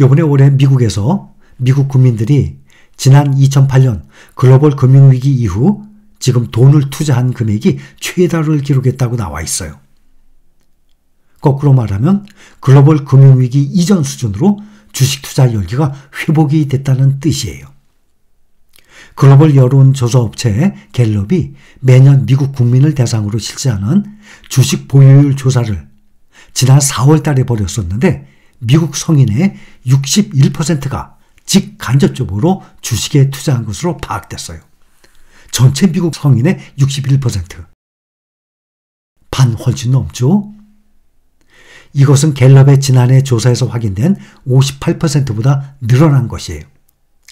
요번에 올해 미국에서 미국 국민들이 지난 2008년 글로벌 금융위기 이후 지금 돈을 투자한 금액이 최다를 기록했다고 나와 있어요. 거꾸로 말하면 글로벌 금융위기 이전 수준으로 주식 투자 열기가 회복이 됐다는 뜻이에요. 글로벌 여론조사업체 갤럽이 매년 미국 국민을 대상으로 실시하는 주식 보유율 조사를 지난 4월 달에 벌였었는데 미국 성인의 61%가 직간접적으로 주식에 투자한 것으로 파악됐어요. 전체 미국 성인의 61%. 반 훨씬 넘죠? 이것은 갤럽의 지난해 조사에서 확인된 58%보다 늘어난 것이에요.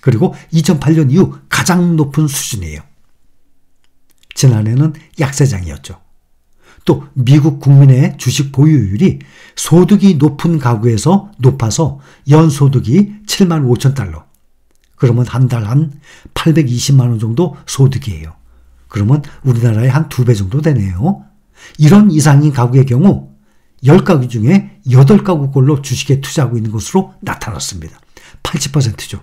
그리고 2008년 이후 가장 높은 수준이에요. 지난해는 약세장이었죠. 또 미국 국민의 주식 보유율이 소득이 높은 가구에서 높아서 연소득이 7만 5천 달러. 그러면 한 달 한 820만 원 정도 소득이에요. 그러면 우리나라의 한 2배 정도 되네요. 이런 이상인 가구의 경우 10가구 중에 8가구꼴로 주식에 투자하고 있는 것으로 나타났습니다. 80%죠.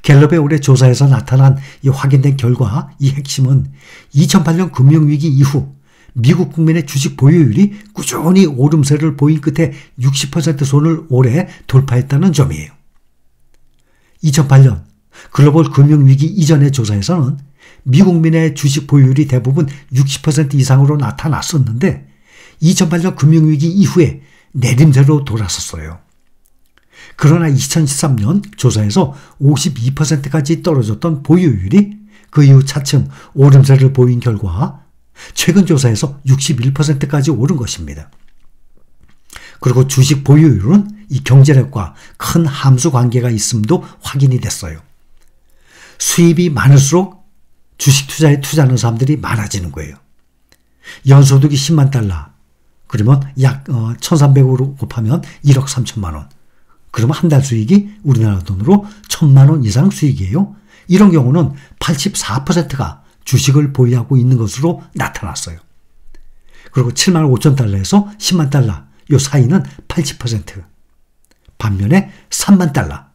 갤럽의 올해 조사에서 나타난 이 확인된 결과 이 핵심은 2008년 금융위기 이후 미국 국민의 주식 보유율이 꾸준히 오름세를 보인 끝에 60% 선을 올해 돌파했다는 점이에요. 2008년 글로벌 금융위기 이전의 조사에서는 미국민의 주식 보유율이 대부분 60% 이상으로 나타났었는데 2008년 금융위기 이후에 내림세로 돌아섰어요. 그러나 2013년 조사에서 52%까지 떨어졌던 보유율이 그 이후 차츰 오름세를 보인 결과 최근 조사에서 61%까지 오른 것입니다. 그리고 주식 보유율은 이 경제력과 큰 함수 관계가 있음도 확인이 됐어요. 수입이 많을수록 주식 투자에 투자하는 사람들이 많아지는 거예요. 연소득이 10만 달러, 그러면 약 1300으로 곱하면 1억 3천만 원. 그러면 한 달 수익이 우리나라 돈으로 1000만 원 이상 수익이에요. 이런 경우는 84%가 주식을 보유하고 있는 것으로 나타났어요. 그리고 7만 5천 달러에서 10만 달러, 이 사이는 80%. 반면에 3만 달러,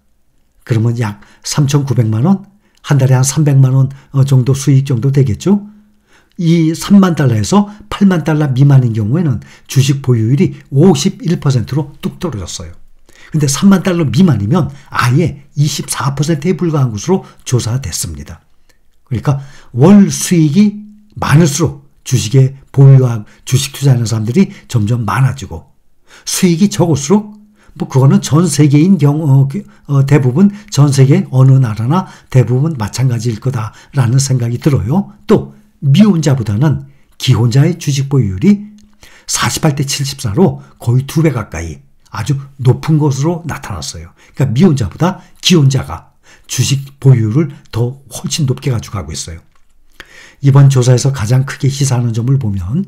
그러면 약 3,900만 원, 한 달에 한 300만 원 정도 수익 정도 되겠죠. 이 3만 달러에서 8만 달러 미만인 경우에는 주식 보유율이 51%로 뚝 떨어졌어요. 근데 3만 달러 미만이면 아예 24%에 불과한 것으로 조사됐습니다. 그러니까 월 수익이 많을수록 주식에 보유하고 주식 투자하는 사람들이 점점 많아지고 수익이 적을수록 뭐 그거는 전 세계인 경우 대부분 전 세계 어느 나라나 대부분 마찬가지일 거다라는 생각이 들어요. 또 미혼자보다는 기혼자의 주식 보유율이 48대 74로 거의 2배 가까이 아주 높은 것으로 나타났어요. 그러니까 미혼자보다 기혼자가 주식 보유율을 더 훨씬 높게 가져가고 있어요. 이번 조사에서 가장 크게 시사하는 점을 보면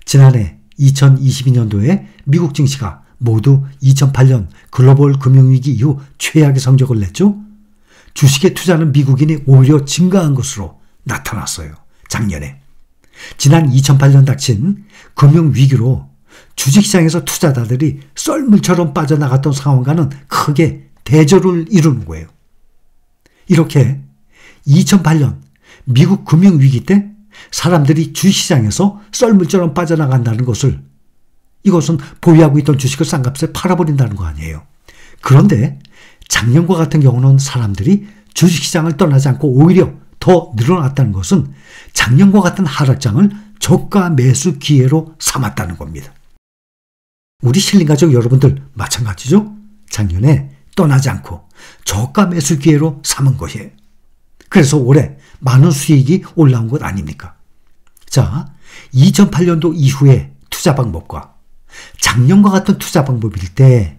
지난해 2022년도에 미국 증시가 모두 2008년 글로벌 금융위기 이후 최악의 성적을 냈죠. 주식에 투자하는 미국인이 오히려 증가한 것으로 나타났어요. 작년에. 지난 2008년 닥친 금융위기로 주식시장에서 투자자들이 썰물처럼 빠져나갔던 상황과는 크게 대조를 이루는 거예요. 이렇게 2008년 미국 금융위기 때 사람들이 주식시장에서 썰물처럼 빠져나간다는 것을 이것은 보유하고 있던 주식을 싼값에 팔아버린다는 거 아니에요. 그런데 작년과 같은 경우는 사람들이 주식시장을 떠나지 않고 오히려 더 늘어났다는 것은 작년과 같은 하락장을 저가 매수 기회로 삼았다는 겁니다. 우리 신림가족 여러분들 마찬가지죠? 작년에 떠나지 않고 저가 매수 기회로 삼은 것이에요. 그래서 올해 많은 수익이 올라온 것 아닙니까? 자, 2008년도 이후의 투자 방법과 작년과 같은 투자 방법일 때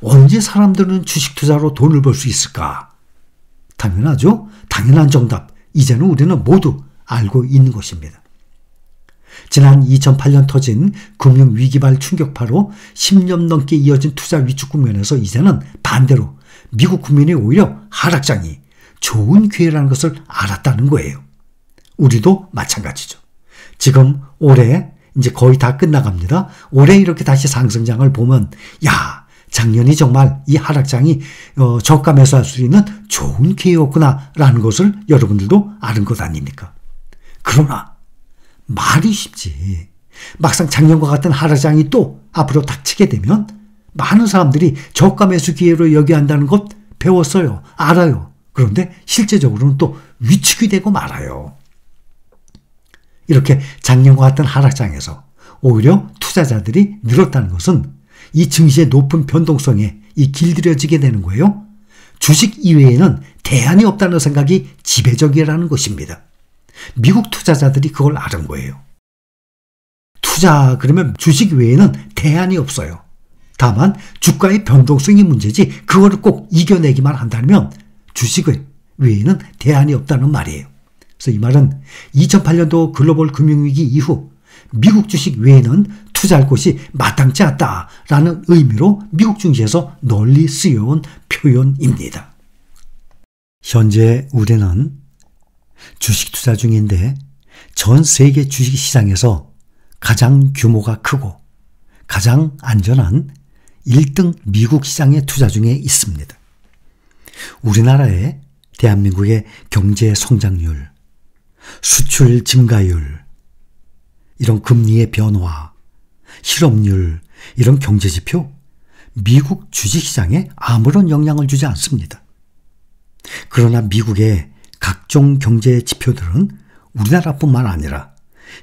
언제 사람들은 주식 투자로 돈을 벌 수 있을까? 당연하죠. 당연한 정답. 이제는 우리는 모두 알고 있는 것입니다. 지난 2008년 터진 금융위기발 충격파로 10년 넘게 이어진 투자 위축 국면에서 이제는 반대로 미국 국민이 오히려 하락장이 좋은 기회라는 것을 알았다는 거예요. 우리도 마찬가지죠. 지금 올해 이제 거의 다 끝나갑니다. 올해 이렇게 다시 상승장을 보면 야, 작년이 정말 이 하락장이 저가 매수할 수 있는 좋은 기회였구나라는 것을 여러분들도 아는 것 아닙니까? 그러나 말이 쉽지. 막상 작년과 같은 하락장이 또 앞으로 닥치게 되면 많은 사람들이 저가 매수 기회로 여겨야 한다는 것 배웠어요. 알아요. 그런데 실제적으로는 또 위축이 되고 말아요. 이렇게 작년과 같은 하락장에서 오히려 투자자들이 늘었다는 것은 이 증시의 높은 변동성에 길들여지게 되는 거예요. 주식 이외에는 대안이 없다는 생각이 지배적이라는 것입니다. 미국 투자자들이 그걸 아는 거예요. 투자 그러면 주식 외에는 대안이 없어요. 다만 주가의 변동성이 문제지 그거를 꼭 이겨내기만 한다면 주식 외에는 대안이 없다는 말이에요. 그래서 이 말은 2008년도 글로벌 금융위기 이후 미국 주식 외에는 투자할 곳이 마땅치 않다라는 의미로 미국 증시에서 널리 쓰여온 표현입니다. 현재 우리는 주식 투자 중인데 전 세계 주식 시장에서 가장 규모가 크고 가장 안전한 1등 미국 시장에 투자 중에 있습니다. 우리나라의 대한민국의 경제 성장률, 수출 증가율, 이런 금리의 변화, 실업률, 이런 경제지표, 미국 주식시장에 아무런 영향을 주지 않습니다. 그러나 미국의 각종 경제 지표들은 우리나라뿐만 아니라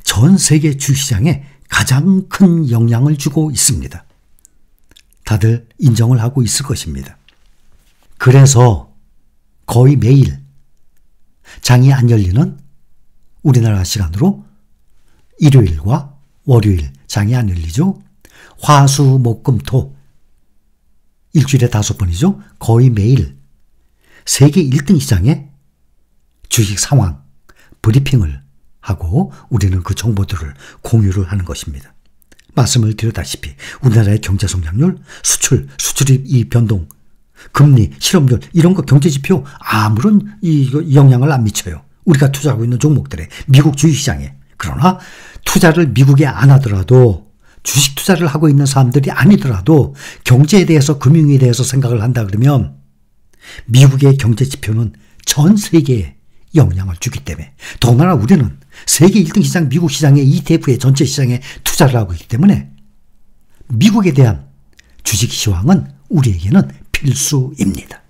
전 세계 주식시장에 가장 큰 영향을 주고 있습니다. 다들 인정을 하고 있을 것입니다. 그래서 거의 매일 장이 안 열리는 우리나라 시간으로 일요일과 월요일 장이 안 열리죠. 화, 수, 목, 금, 토 일주일에 5번이죠. 거의 매일 세계 1등 시장의 주식 상황 브리핑을 하고 우리는 그 정보들을 공유를 하는 것입니다. 말씀을 드렸다시피 우리나라의 경제 성장률, 수출입 이 변동, 금리, 실업률 이런 거 경제지표 아무런 영향을 안 미쳐요. 우리가 투자하고 있는 종목들에 미국 주식시장에. 그러나 투자를 미국에 안 하더라도 주식 투자를 하고 있는 사람들이 아니더라도 경제에 대해서 금융에 대해서 생각을 한다 그러면 미국의 경제지표는 전 세계에 영향을 주기 때문에 더구나 우리는 세계 1등 시장 미국 시장의 ETF의 전체 시장에 투자를 하고 있기 때문에 미국에 대한 주식 시황은 우리에게는 필수입니다.